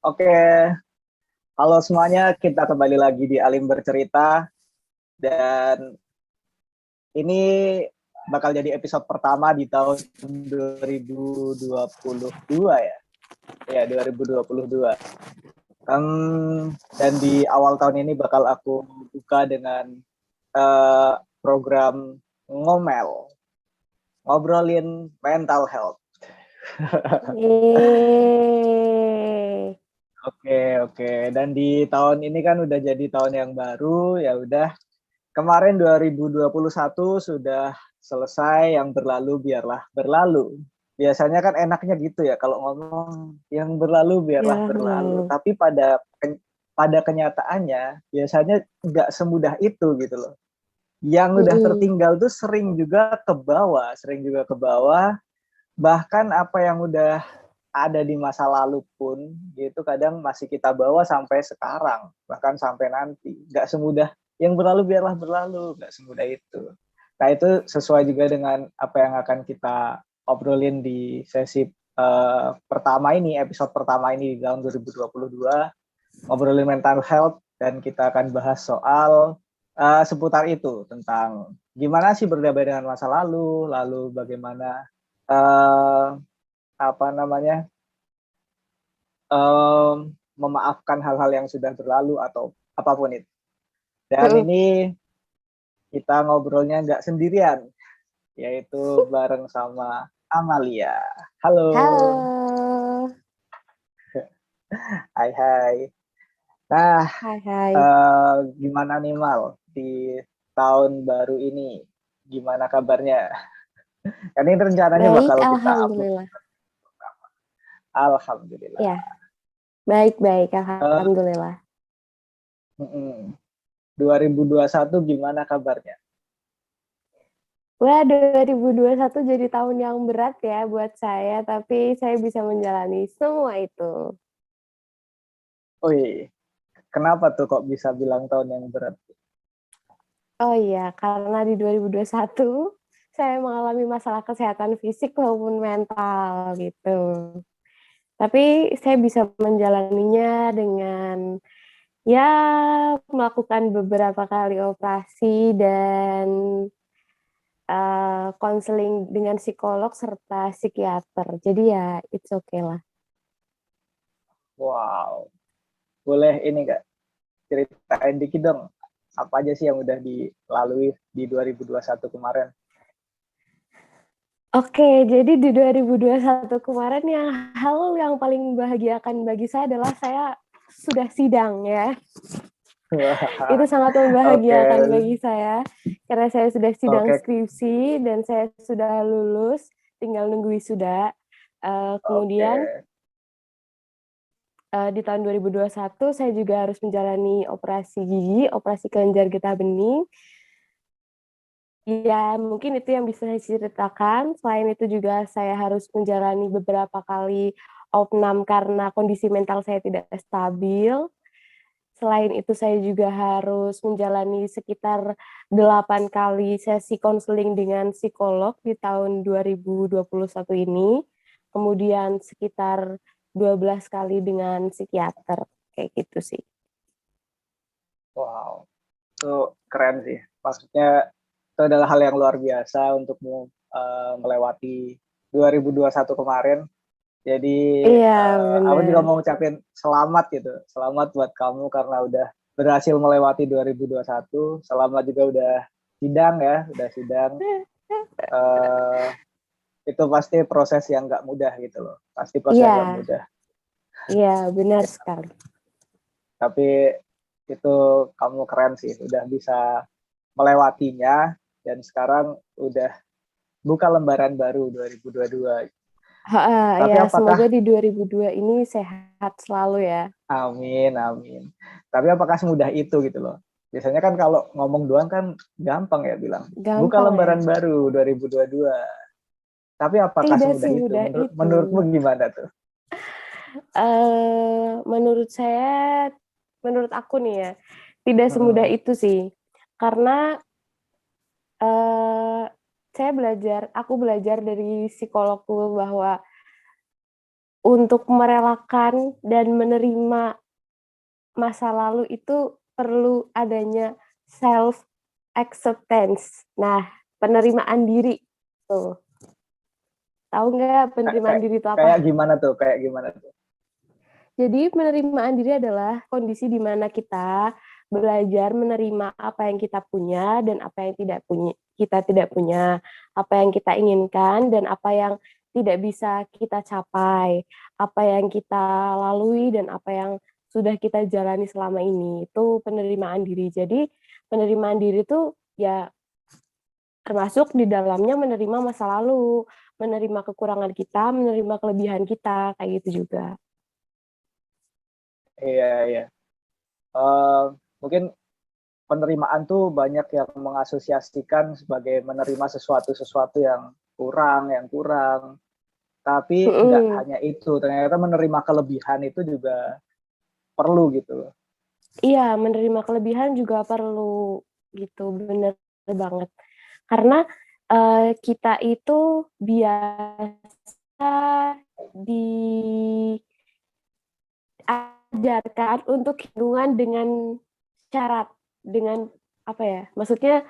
Oke, halo semuanya, kita kembali lagi di Alim Bercerita dan ini bakal jadi episode pertama di tahun 2022 ya. Ya, 2022. Dan di awal tahun ini bakal aku buka dengan program ngomel, ngobrolin mental health. Yeay. Oke. Dan di tahun ini kan udah jadi tahun yang baru, ya udah. Kemarin 2021 sudah selesai, yang berlalu biarlah berlalu. Biasanya kan enaknya gitu ya, kalau ngomong yang berlalu biarlah Ya, berlalu. lalu. Tapi pada kenyataannya biasanya nggak semudah itu gitu loh. Yang udah Mm-mm. tertinggal tuh sering juga ke bawah. Bahkan apa yang udah ada di masa lalu pun gitu kadang masih kita bawa sampai sekarang, bahkan sampai nanti. Nggak semudah yang berlalu biarlah berlalu, nggak semudah itu. Nah itu sesuai juga dengan apa yang akan kita obrolin di sesi pertama ini, episode pertama ini di tahun 2022, ngobrolin mental health, dan kita akan bahas soal seputar itu, tentang gimana sih berdamai dengan masa lalu bagaimana uh, apa namanya memaafkan hal-hal yang sudah berlalu atau apapun itu. Dan Mm-mm. ini kita ngobrolnya nggak sendirian, yaitu bareng sama Amalia. Halo. Halo. Hai. Nah, Hai, hai. gimana nih Mal di tahun baru ini? Gimana kabarnya? Kan ini rencananya Baik, bakal kita upload. Alhamdulillah. Alhamdulillah. Ya, baik-baik, Eh, Alhamdulillah. 2021 gimana kabarnya? Wah, 2021 jadi tahun yang berat ya buat saya, tapi saya bisa menjalani semua itu. Wih, kenapa tuh kok bisa bilang tahun yang berat? Oh iya, karena di 2021 saya mengalami masalah kesehatan fisik maupun mental gitu. Tapi saya bisa menjalaninya dengan ya melakukan beberapa kali operasi dan konseling dengan psikolog serta psikiater. Jadi ya it's okay lah. Wow, boleh ini nggak ceritain dikit dong, apa aja sih yang udah dilalui di 2021 kemarin? Oke, jadi di 2021 kemarin yang hal yang paling membahagiakan bagi saya adalah saya sudah sidang ya. Itu sangat Oke, membahagiakan bagi saya karena saya sudah sidang oke, skripsi dan saya sudah lulus, tinggal nunggu wisuda. oke. Kemudian di tahun 2021 saya juga harus menjalani operasi gigi, operasi kelenjar getah bening. Ya, mungkin itu yang bisa saya ceritakan. Selain itu juga saya harus menjalani beberapa kali opnam karena kondisi mental saya tidak stabil. Selain itu saya juga harus menjalani sekitar 8 kali sesi konseling dengan psikolog di tahun 2021 ini. Kemudian sekitar 12 kali dengan psikiater. Kayak gitu sih. Wow, itu keren sih. Maksudnya itu adalah hal yang luar biasa untukmu melewati 2021 kemarin. Jadi Iya, aku juga benar. mau ucapin selamat gitu. Selamat buat kamu karena udah berhasil melewati 2021. Selamat juga udah sidang ya, udah sidang. Eh, itu pasti proses yang nggak mudah gitu loh. Pasti proses yang nggak Iya, mudah. iya, benar Ya, sekali. tapi itu kamu keren sih, udah bisa melewatinya dan sekarang udah buka lembaran baru 2022. Tapi Ya, semoga apakah di 2002 ini sehat selalu ya. amin. Tapi apakah semudah itu gitu loh. Biasanya kan kalau ngomong doang kan gampang ya bilang buka Gampang ya. lembaran baru 2022. Tapi apakah Tidak semudah itu? semudah Menurutmu itu. gimana tuh? Menurut saya, menurut aku nih ya, tidak semudah Hmm, itu sih. Karena eh, aku belajar dari psikologku bahwa untuk merelakan dan menerima masa lalu itu perlu adanya self acceptance. Nah, penerimaan diri tuh. Tahu nggak penerimaan diri itu Kayak apa? gimana tuh? Kayak gimana tuh? Jadi penerimaan diri adalah kondisi di mana kita belajar menerima apa yang kita punya dan apa yang kita tidak punya, apa yang kita inginkan dan apa yang tidak bisa kita capai, apa yang kita lalui dan apa yang sudah kita jalani selama ini. Itu penerimaan diri. Jadi penerimaan diri itu ya termasuk di dalamnya menerima masa lalu, menerima kekurangan kita, menerima kelebihan kita, kayak gitu juga. Iya, iya. Eh, Mungkin penerimaan tuh banyak yang mengasosiasikan sebagai menerima sesuatu yang kurang. Tapi nggak Mm-mm. hanya itu, ternyata menerima kelebihan itu juga perlu gitu loh. Iya, menerima kelebihan juga perlu gitu, bener banget. Karena kita itu biasa diajarkan untuk hubungan dengan syarat, dengan apa ya? Maksudnya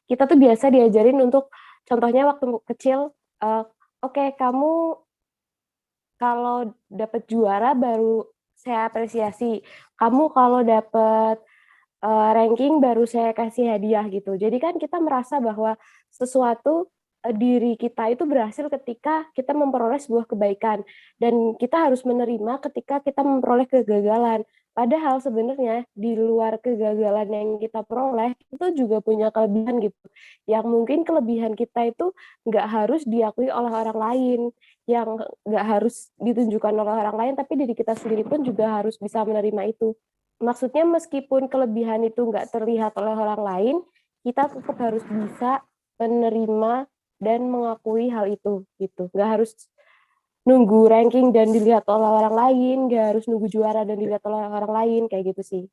kita tuh biasa diajarin untuk, contohnya waktu kecil, oke, kamu kalau dapat juara baru saya apresiasi. Kamu kalau dapat ranking baru saya kasih hadiah gitu. Jadi kan kita merasa bahwa sesuatu diri kita itu berhasil ketika kita memperoleh sebuah kebaikan dan kita harus menerima ketika kita memperoleh kegagalan. Padahal sebenarnya di luar kegagalan yang kita peroleh itu juga punya kelebihan gitu. Yang mungkin kelebihan kita itu nggak harus diakui oleh orang lain, yang nggak harus ditunjukkan oleh orang lain, tapi diri kita sendiri pun juga harus bisa menerima itu. Maksudnya meskipun kelebihan itu nggak terlihat oleh orang lain, kita tetap harus bisa menerima dan mengakui hal itu gitu. Nggak harus nunggu ranking dan dilihat oleh orang lain, nggak harus nunggu juara dan dilihat oleh orang lain, kayak gitu sih.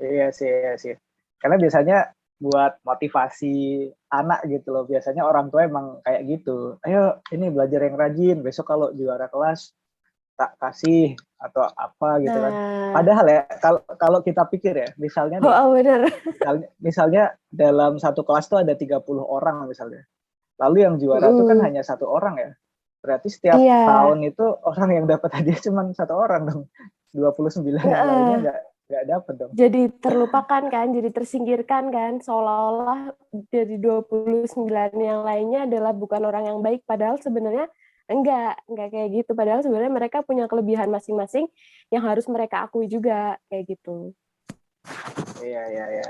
Iya sih, iya sih. Karena biasanya buat motivasi anak gitu loh. Biasanya orang tua emang kayak gitu. Ayo ini belajar yang rajin. Besok kalau juara kelas tak kasih atau apa gitu kan. Nah, Padahal ya kalau kalau kita pikir ya, misalnya nih, oh bener. misalnya dalam satu kelas tuh ada 30 orang misalnya. Lalu yang juara tuh kan Mm-mm. hanya satu orang ya. Berarti setiap Iya, tahun itu orang yang dapat hadiah cuma satu orang dong. 29 yang lainnya heeh. nggak dapat dong. Jadi terlupakan kan, jadi tersingkirkan kan, seolah-olah dari 29 yang lainnya adalah bukan orang yang baik, padahal sebenarnya enggak kayak gitu. Padahal sebenarnya mereka punya kelebihan masing-masing yang harus mereka akui juga, kayak gitu. Iya, iya, iya.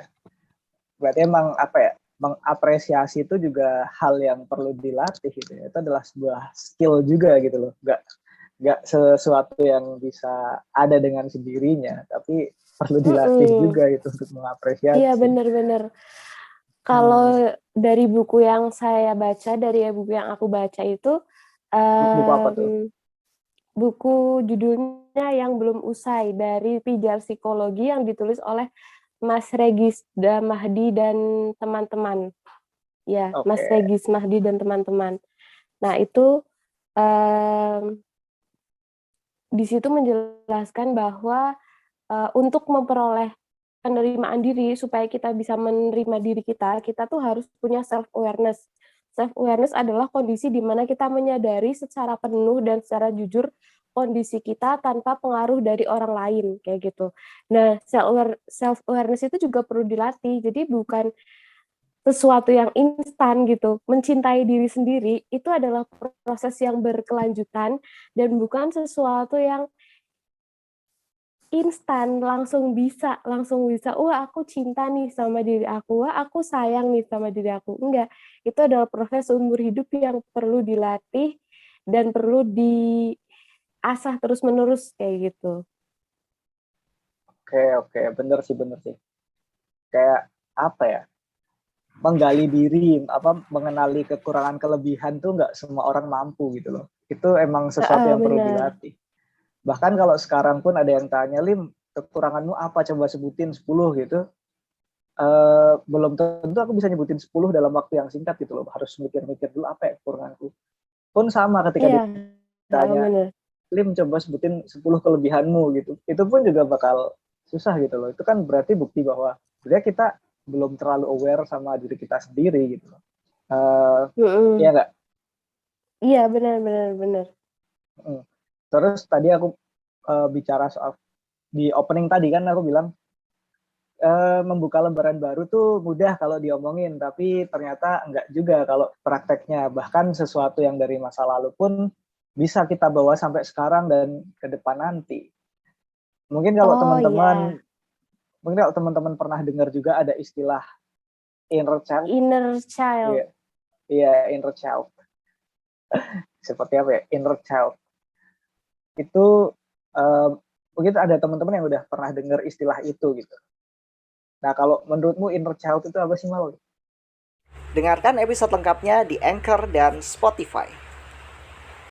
Berarti emang apa ya, mengapresiasi itu juga hal yang perlu dilatih gitu ya. Itu adalah sebuah skill juga gitu loh. Nggak sesuatu yang bisa ada dengan sendirinya, tapi perlu dilatih Mm-mm. juga itu untuk Iya, mengapresiasi. bener-bener. Kalau Hmm. dari buku yang saya baca, dari buku yang aku baca itu, Buku apa tuh? buku judulnya Yang Belum Usai, dari Pijar Psikologi yang ditulis oleh Mas Regis Mahdi dan teman-teman. Ya, Mas Oke. Regis Mahdi dan teman-teman. Nah, itu di situ menjelaskan bahwa untuk memperoleh penerimaan diri, supaya kita bisa menerima diri kita tuh harus punya self awareness. Self awareness adalah kondisi di mana kita menyadari secara penuh dan secara jujur kondisi kita tanpa pengaruh dari orang lain, kayak gitu. Nah, self awareness itu juga perlu dilatih. Jadi bukan sesuatu yang instan gitu. Mencintai diri sendiri itu adalah proses yang berkelanjutan dan bukan sesuatu yang instan langsung bisa, wah aku cinta nih sama diri aku, wah aku sayang nih sama diri aku. Enggak, itu adalah proses umur hidup yang perlu dilatih dan perlu diasah terus menerus, kayak gitu. Oke, oke, bener sih. Kayak apa ya? Menggali diri, apa mengenali kekurangan kelebihan tuh nggak semua orang mampu gitu loh. Itu emang sesuatu yang perlu Benar. dilatih. Bahkan kalau sekarang pun ada yang tanya, Lim, kekuranganmu apa? Coba sebutin 10 gitu. Belum tentu aku bisa nyebutin 10 dalam waktu yang singkat gitu loh. Harus mikir-mikir dulu apa ya kekuranganku. Pun sama ketika Iya, ditanya benar. Lim coba sebutin 10 kelebihanmu gitu. Itu pun juga bakal susah gitu loh. Itu kan berarti bukti bahwa sebenarnya kita belum terlalu aware sama diri kita sendiri gitu. Iya nggak? Iya, benar. Terus tadi aku bicara soal di opening tadi kan aku bilang membuka lembaran baru tuh mudah kalau diomongin, tapi ternyata enggak juga kalau prakteknya. Bahkan sesuatu yang dari masa lalu pun bisa kita bawa sampai sekarang dan ke depan nanti. Mungkin kalau teman-teman pernah dengar juga ada istilah inner child. Inner child. Iya, inner child. Seperti apa ya? Inner child. Itu mungkin ada teman-teman yang udah pernah dengar istilah itu gitu. Nah, kalau menurutmu inner child itu apa sih, Mal? Dengarkan episode lengkapnya di Anchor dan Spotify.